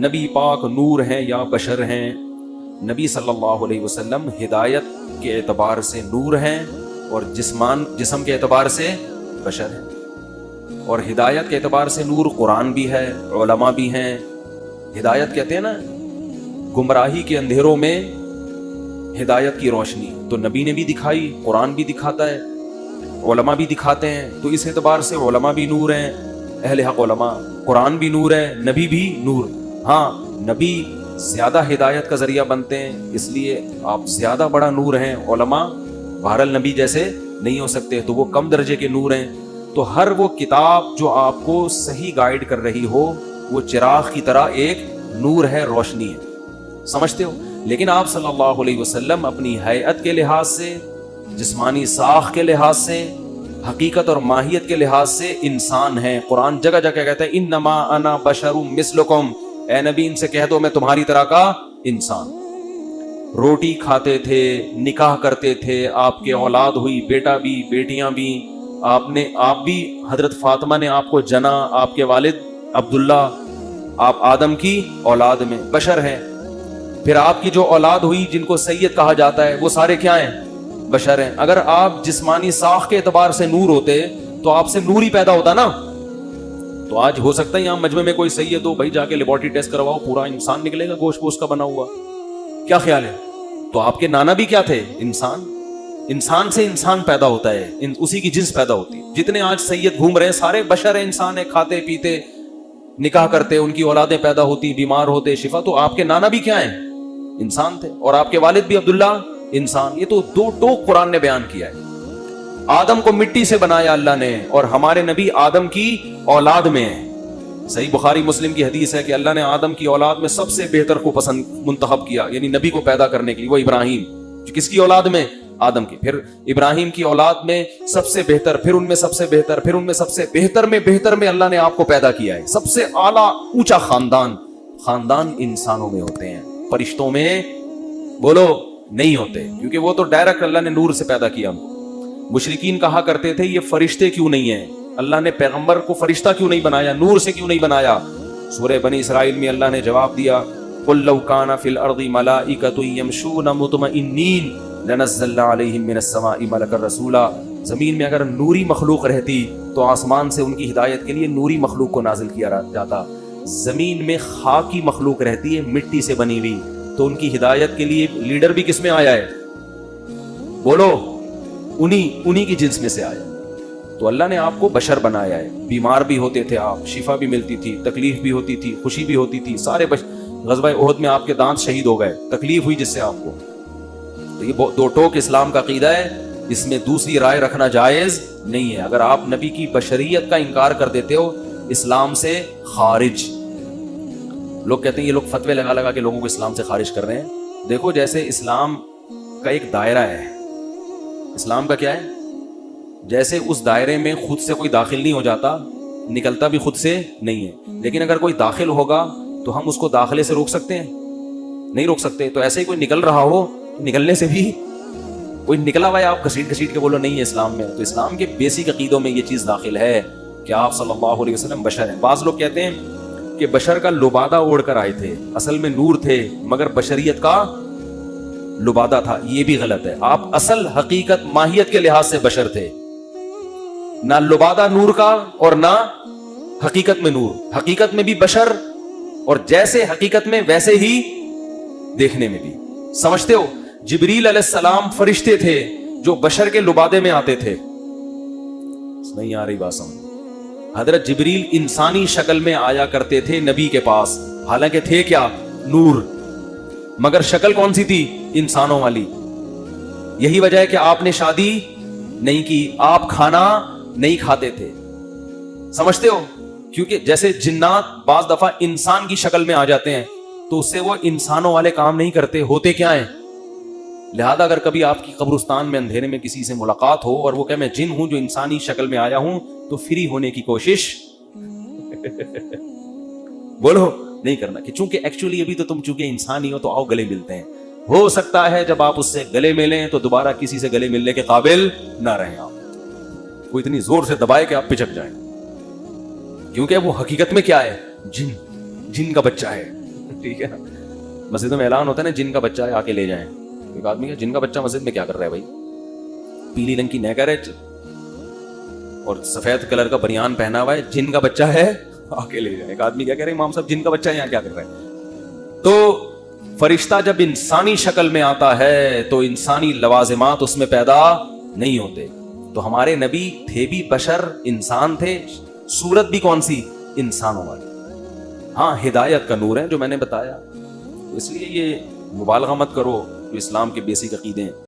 نبی پاک نور ہیں یا بشر ہیں؟ نبی صلی اللہ علیہ وسلم ہدایت کے اعتبار سے نور ہیں اور جسم کے اعتبار سے بشر ہیں. اور ہدایت کے اعتبار سے نور قرآن بھی ہے، علماء بھی ہیں. ہدایت کہتے ہیں نا گمراہی کے اندھیروں میں ہدایت کی روشنی، تو نبی نے بھی دکھائی، قرآن بھی دکھاتا ہے، علماء بھی دکھاتے ہیں. تو اس اعتبار سے علماء بھی نور ہیں، اہل حق علماء. قرآن بھی نور ہے، نبی بھی نور. ہاں نبی زیادہ ہدایت کا ذریعہ بنتے ہیں، اس لیے آپ زیادہ بڑا نور ہیں. علماء بہرحال نبی جیسے نہیں ہو سکتے، تو وہ کم درجے کے نور ہیں. تو ہر وہ کتاب جو آپ کو صحیح گائیڈ کر رہی ہو وہ چراغ کی طرح ایک نور ہے، روشنی ہے. سمجھتے ہو؟ لیکن آپ صلی اللہ علیہ وسلم اپنی ہیئت کے لحاظ سے، جسمانی ساخت کے لحاظ سے، حقیقت اور ماہیت کے لحاظ سے انسان ہیں. قرآن جگہ جگہ کہتا ہے انما انا بشر مثلکم، اے نبی ان سے کہہ دو میں تمہاری طرح کا انسان. روٹی کھاتے تھے، نکاح کرتے تھے، آپ کے اولاد ہوئی، بیٹا بھی بیٹیاں بھی. آپ بھی حضرت فاطمہ نے آپ کو جنا، آپ کے والد عبداللہ، آپ آدم کی اولاد میں بشر ہیں. پھر آپ کی جو اولاد ہوئی جن کو سید کہا جاتا ہے وہ سارے کیا ہیں؟ بشر ہیں. اگر آپ جسمانی ساخت کے اعتبار سے نور ہوتے تو آپ سے نور ہی پیدا ہوتا نا. تو آج ہو سکتا ہے یہاں مجمع میں کوئی سید ہو، بھائی جا کے لیبارٹری ٹیسٹ کرواؤ، پورا انسان نکلے گا گوشت پوش کا بنا ہوا. کیا خیال ہے؟ تو آپ کے نانا بھی کیا تھے؟ انسان. انسان سے انسان پیدا ہوتا ہے، اسی کی جنس پیدا ہوتی ہے. جتنے آج سید گھوم رہے ہیں سارے بشر ہیں، انسان ہیں، کھاتے پیتے، نکاح کرتے، ان کی اولادیں پیدا ہوتی، بیمار ہوتے، شفا. تو آپ کے نانا بھی کیا ہیں؟ انسان تھے. اور آپ کے والد بھی عبداللہ انسان. یہ تو دو ٹوک قرآن نے بیان کیا ہے. آدم کو مٹی سے بنایا اللہ نے، اور ہمارے نبی آدم کی اولاد میں ہیں. صحیح بخاری مسلم کی حدیث ہے کہ اللہ نے آدم کی اولاد میں سب سے بہتر کو پسند منتخب کیا، یعنی نبی کو پیدا کرنے کے لیے، وہ ابراہیم. کس کی اولاد میں؟ آدم کی. پھر ابراہیم کی اولاد میں سب سے بہتر، پھر ان میں سب سے بہتر، پھر ان میں سب سے بہتر میں بہتر میں اللہ نے آپ کو پیدا کیا ہے. سب سے اعلیٰ اونچا خاندان انسانوں میں ہوتے ہیں، فرشتوں میں بولو نہیں ہوتے، کیونکہ وہ تو ڈائریکٹ اللہ نے نور سے پیدا کیا. مشرکین کہا کرتے تھے یہ فرشتے کیوں نہیں ہیں؟ اللہ نے پیغمبر کو فرشتہ کیوں نہیں بنایا، نور سے کیوں نہیں بنایا؟ سورہ بنی اسرائیل میں اللہ نے جواب دیا قُلْ لَوْ كَانَ فِي الْأَرْضِ مَلَائِكَةٌ يَمْشُونَ مُطْمَئِنِّينَ لَنَزَّلْنَا عَلَيْهِم مِّنَ السَّمَاءِ مَلَكًا رَّسُولًا. زمین میں اگر نوری مخلوق رہتی تو آسمان سے ان کی ہدایت کے لیے نوری مخلوق کو نازل کیا جاتا. زمین میں خاکی مخلوق رہتی ہے، مٹی سے بنی ہوئی، تو ان کی ہدایت کے لیے لیڈر بھی کس میں آیا ہے؟ بولو انہی کی جنس میں سے آیا. تو اللہ نے آپ کو بشر بنایا ہے. بیمار بھی ہوتے تھے آپ، شفا بھی ملتی تھی، تکلیف بھی ہوتی تھی، خوشی بھی ہوتی تھی. سارے غزوہ احد میں آپ کے دانت شہید ہو گئے، تکلیف ہوئی جس سے آپ کو. تو یہ دو ٹوک اسلام کا عقیدہ ہے، اس میں دوسری رائے رکھنا جائز نہیں ہے. اگر آپ نبی کی بشریت کا انکار کر دیتے ہو اسلام سے خارج. لوگ کہتے ہیں یہ لوگ فتوے لگا کے لوگوں کو اسلام سے خارج کر رہے ہیں. دیکھو جیسے اسلام کا ایک دائرہ ہے، اسلام کا کیا ہے؟ جیسے اس دائرے میں خود سے کوئی داخل نہیں ہو جاتا، نکلتا بھی خود سے نہیں ہے. لیکن اگر کوئی داخل ہوگا تو ہم اس کو داخلے سے روک سکتے ہیں؟ نہیں روک سکتے. تو ایسے ہی کوئی نکل رہا ہو، نکلنے سے بھی کوئی نکلا ہوا ہے، آپ گھسیٹ کے بولو نہیں ہے اسلام میں. تو اسلام کے بیسک عقیدوں میں یہ چیز داخل ہے کہ آپ صلی اللہ علیہ وسلم بشر ہیں. بعض لوگ کہتے ہیں کہ بشر کا لبادہ اوڑھ کر آئے تھے، اصل میں نور تھے مگر بشریت کا لبادہ تھا. یہ بھی غلط ہے. آپ اصل حقیقت ماہیت کے لحاظ سے بشر تھے، نہ لبادہ نور کا اور نہ حقیقت میں نور. حقیقت میں بھی بشر، اور جیسے حقیقت میں ویسے ہی دیکھنے میں بھی. سمجھتے ہو؟ جبریل علیہ السلام فرشتے تھے جو بشر کے لبادے میں آتے تھے. نہیں آ رہی بات سمجھ؟ حضرت جبریل انسانی شکل میں آیا کرتے تھے نبی کے پاس، حالانکہ تھے کیا؟ نور، مگر شکل کون سی تھی؟ انسانوں والی. یہی وجہ ہے کہ آپ نے شادی نہیں کی، آپ کھانا نہیں کھاتے تھے. سمجھتے ہو؟ کیونکہ جیسے جنات بعض دفعہ انسان کی شکل میں آ جاتے ہیں تو اس سے وہ انسانوں والے کام نہیں کرتے، ہوتے کیا ہیں؟ لہذا اگر کبھی آپ کی قبرستان میں اندھیرے میں کسی سے ملاقات ہو اور وہ کہ میں جن ہوں جو انسانی شکل میں آیا ہوں، تو فری ہونے کی کوشش بولو نہیں کرنا، کہ چونکہ ایکچولی ابھی تو تم چونکہ انسان ہی ہو تو آؤ گلے ملتے ہیں. ہو سکتا ہے جب آپ اس سے گلے ملیں تو دوبارہ کسی سے گلے ملنے کے قابل نہ رہیں آپ. وہ اتنی زور سے دبائے کہ آپ پچک جائیں، کیونکہ وہ حقیقت میں کیا ہے؟ جن کا بچہ ہے. ٹھیک ہے نا. مسجدوں میں اعلان ہوتا ہے نا جن کا بچہ ہے آ کے لے جائیں. ایک آدمی کا جن کا بچہ مسجد میں کیا کر رہا ہے بھائی؟ پیلی رنگ کی نیکر ہے اور سفید کلر کا بنیان پہنا ہوا ہے, جن کا بچہ ہے آ کے لے جائیں. ایک آدمی کیا کہہ رہے ہیں امام صاحب جن کا بچہ ہے یہاں کیا کر رہا ہے؟ تو فرشتہ جب انسانی شکل میں آتا ہے تو انسانی لوازمات اس میں پیدا نہیں ہوتے. تو ہمارے نبی تھے بھی بشر, انسان تھے, صورت بھی کون سی؟ انسانوں والی. ہاں ہدایت کا نور ہے جو میں نے بتایا. اس لیے یہ مبالغہ مت کرو جو اسلام کے بیسک عقیدے ہیں.